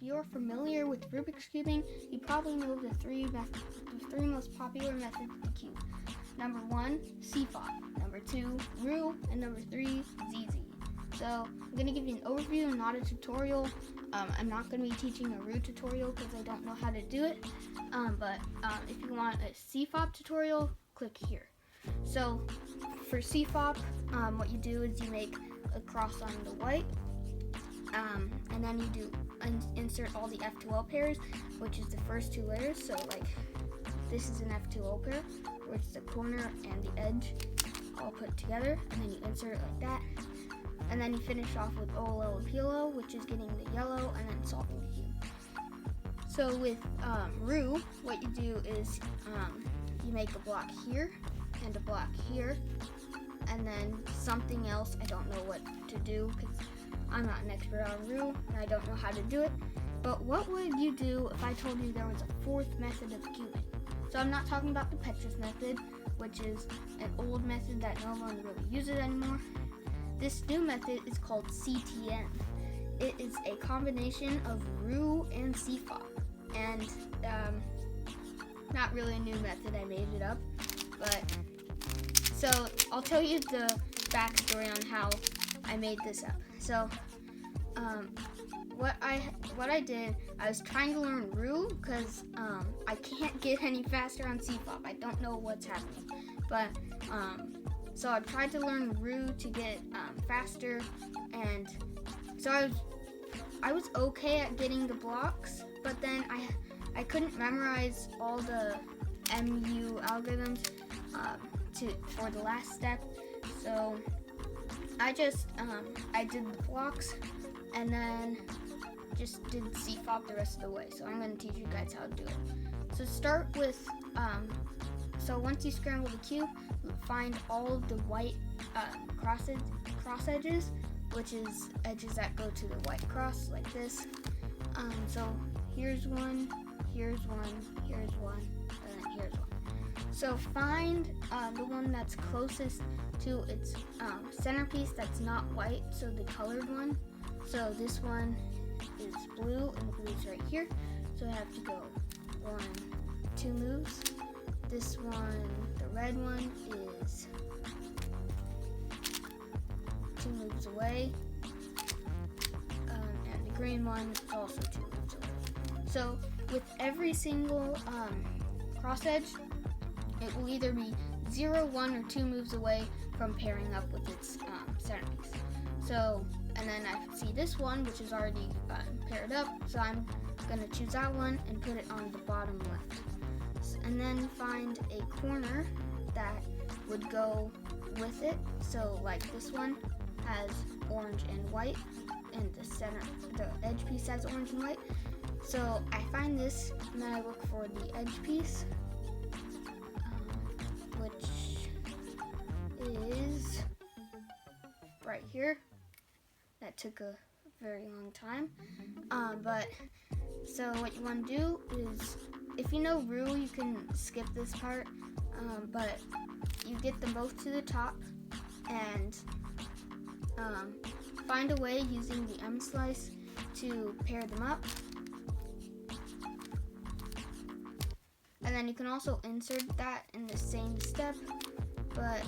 you're familiar with Rubik's cubing, you probably know the three most popular methods to cube. Number 1, CFOP. Number 2, Ru, and number 3, ZZ. So I'm going to give you an overview, not a tutorial. I'm not going to be teaching a Ru tutorial because I don't know how to do it. But if you want a CFOP tutorial, click here. So for CFOP, what you do is you make a cross on the white, and then you do insert all the F2L pairs, which is the first 2 layers. So like this is an F2L pair, where it's the corner and the edge all put together, and then you insert it like that. And then you finish off with OLL and PLO, which is getting the yellow and then solving the cube. So with Ru, what you do is you make a block here and a block here, and then something else. I don't know what to do because I'm not an expert on Ru and I don't know how to do it. But what would you do if I told you there was a 4th method of cubing? So I'm not talking about the Petrus method, which is an old method that no one really uses anymore. This new method is called CTN. It is a combination of Ru and CFOP, and not really a new method, I made it up. But so I'll tell you the backstory on how I made this up. So what I did, I was trying to learn Ru because I can't get any faster on CFOP. I don't know what's happening, but so I tried to learn Ru to get faster, and so I was okay at getting the blocks, but then I couldn't memorize all the MU algorithms for the last step. So I just I did the blocks and then just did CFOP the rest of the way. So I'm going to teach you guys how to do it. So start with so once you scramble the cube, find all of the white cross edges, which is edges that go to the white cross like this. So here's one, here's one, here's one, and then here's one. So find the one that's closest to its centerpiece that's not white, so the colored one. So this one is blue, and the blue's right here. So I have to go 1, 2 moves. This one, the red one, is 2 moves away, and the green one is also 2 moves away. So with every single cross edge, it will either be 0, 1, or 2 moves away from pairing up with its centerpiece. So, and then I see this one, which is already paired up, so I'm going to choose that one and put it on the bottom left. And then find a corner that would go with it. So like this one has orange and white, and the edge piece has orange and white. So I find this, and then I look for the edge piece, which is right here. That took a very long time. But so what you want to do is, if you know Ru, you can skip this part, but you get them both to the top and find a way using the M slice to pair them up. And then you can also insert that in the same step, but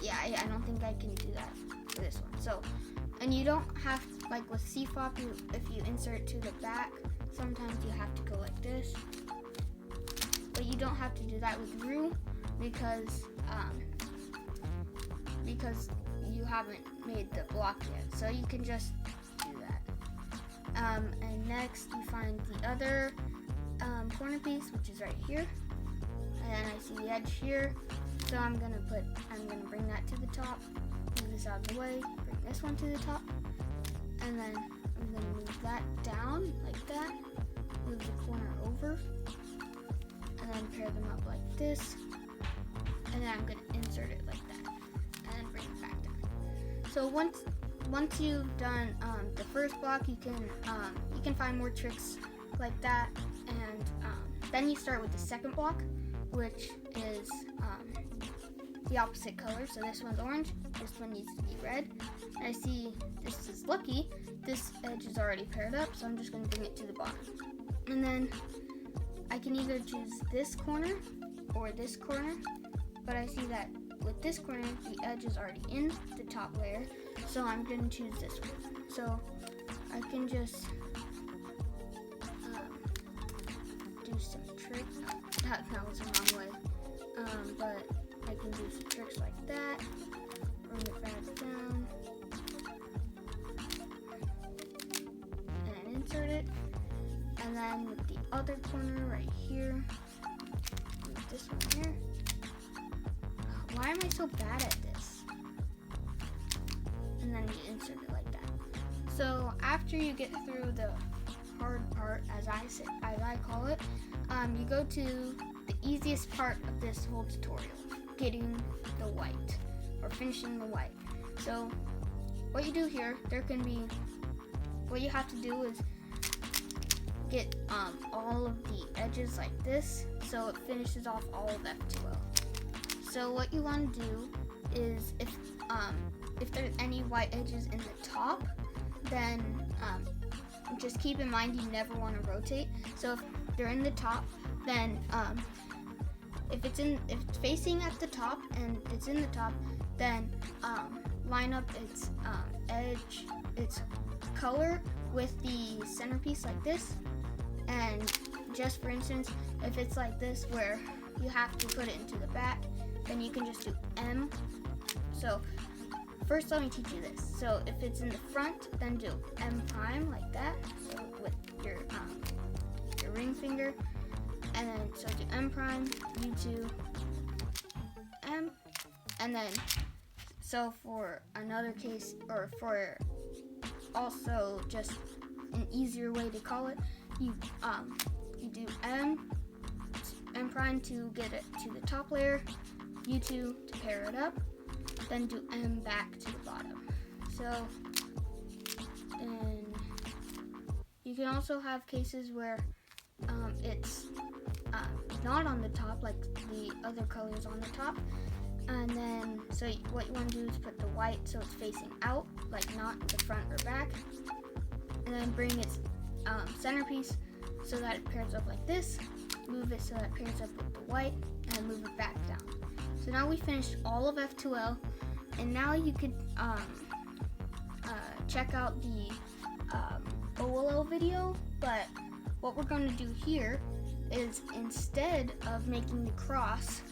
yeah, I don't think I can do that for this one. So, and you don't have, like with CFOP, if you insert to the back, sometimes you have to go like this, but you don't have to do that with Ru because you haven't made the block yet. So you can just do that. And next you find the other corner piece, which is right here, and then I see the edge here. So I'm gonna bring that to the top, move this out of the way, bring this one to the top, and then I'm gonna move that down like that, move the corner over, and then pair them up like this, and then I'm gonna insert it like that, and then bring it back down. So once you've done the first block, you can find more tricks like that, and then you start with the second block, which is the opposite color. So this one's orange, this one needs to be red. And I see this is lucky. This edge is already paired up, so I'm just going to bring it to the bottom. And then I can either choose this corner or this corner, but I see that with this corner, the edge is already in the top layer, so I'm going to choose this one. So I can just do some tricks. That was the wrong way. But I can do some tricks like that. Bring it back down. And insert it. And then with the other corner right here, move this one here. Why am I so bad at this? And then you insert it like that. So after you get through the hard part, as I call it, you go to the easiest part of this whole tutorial, getting the white or finishing the white. So what you do here, what you have to do is get all of the edges like this, so it finishes off all of F2L. So what you want to do is, if there's any white edges in the top, then just keep in mind you never want to rotate. So if they're in the top, then if it's facing at the top and it's in the top, then line up its edge, its color with the centerpiece like this. And just for instance, if it's like this where you have to put it into the back, then you can just do M. So first let me teach you this. So if it's in the front, then do M prime like that, so with your ring finger. And then so do M prime, U2, M. And then so for another case, or for also just an easier way to call it, you do M prime to get it to the top layer, U2 to pair it up, then do M back to the bottom. So, and you can also have cases where it's not on the top, like the other colors on the top. And then, so what you want to do is put the white so it's facing out, like not the front or back. And then bring its centerpiece so that it pairs up like this. Move it so that it pairs up with the white, and move it back down. So now we finished all of F2L, and now you could check out the OLL video. But what we're going to do here is, instead of making the cross,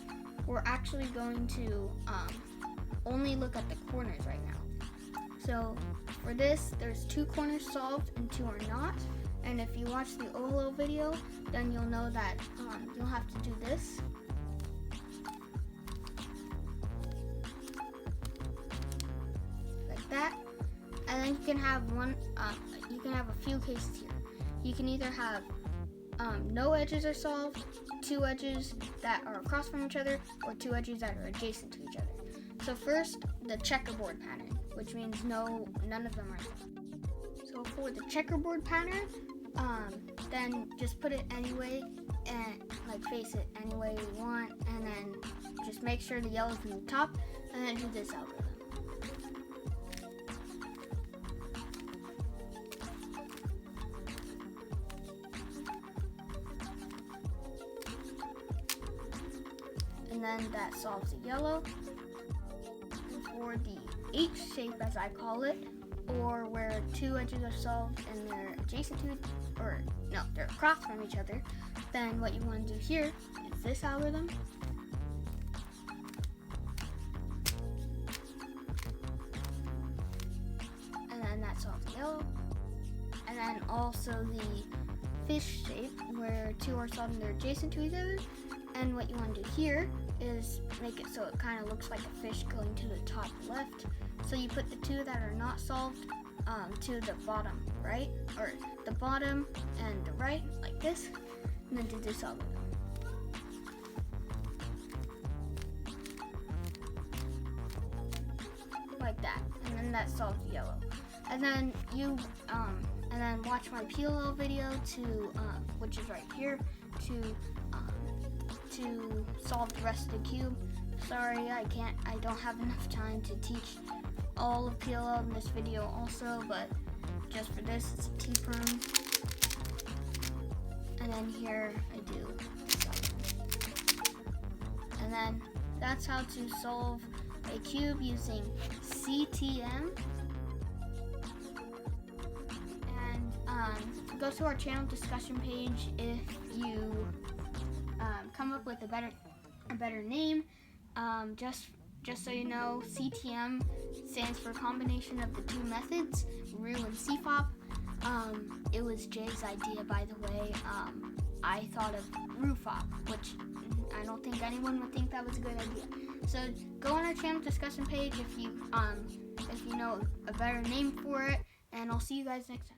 we're actually going to only look at the corners right now. So for this, there's 2 corners solved and 2 are not. And if you watch the OLL video, then you'll know that you'll have to do this. Like that. And then you can have a few cases here. You can either have no edges are solved, 2 edges that are across from each other, or 2 edges that are adjacent to each other. So first, the checkerboard pattern, which means none of them are solved. So for the checkerboard pattern, then just put it anyway, and like face it any way you want, and then just make sure the yellow's in the top, and then do this algorithm. And then that solves the yellow. And for the H shape, as I call it, or where 2 edges are solved and they're adjacent to, or no, they're across from each other, then what you want to do here is this algorithm. And then that solves the yellow. And then also the fish shape, where 2 are solved and they're adjacent to each other. And what you want to do here is make it so it kind of looks like a fish going to the top left. So you put the 2 that are not solved to the bottom right, or the bottom and the right, like this, and then do this algorithm. Like that, and then that solves the yellow. And then and then watch my PLL video which is right here, to solve the rest of the cube Sorry, I don't have enough time to teach all of PLL in this video also, but just for this, it's a T-perm. And then here I do this other one. And then that's how to solve a cube using CTM. And go to our channel discussion page if you come up with a better name. Just so you know, CTM stands for combination of the two methods, RU and CFOP. It was Jay's idea, by the way. I thought of RUFOP, which I don't think anyone would think that was a good idea. So go on our channel discussion page if you know a better name for it, and I'll see you guys next time.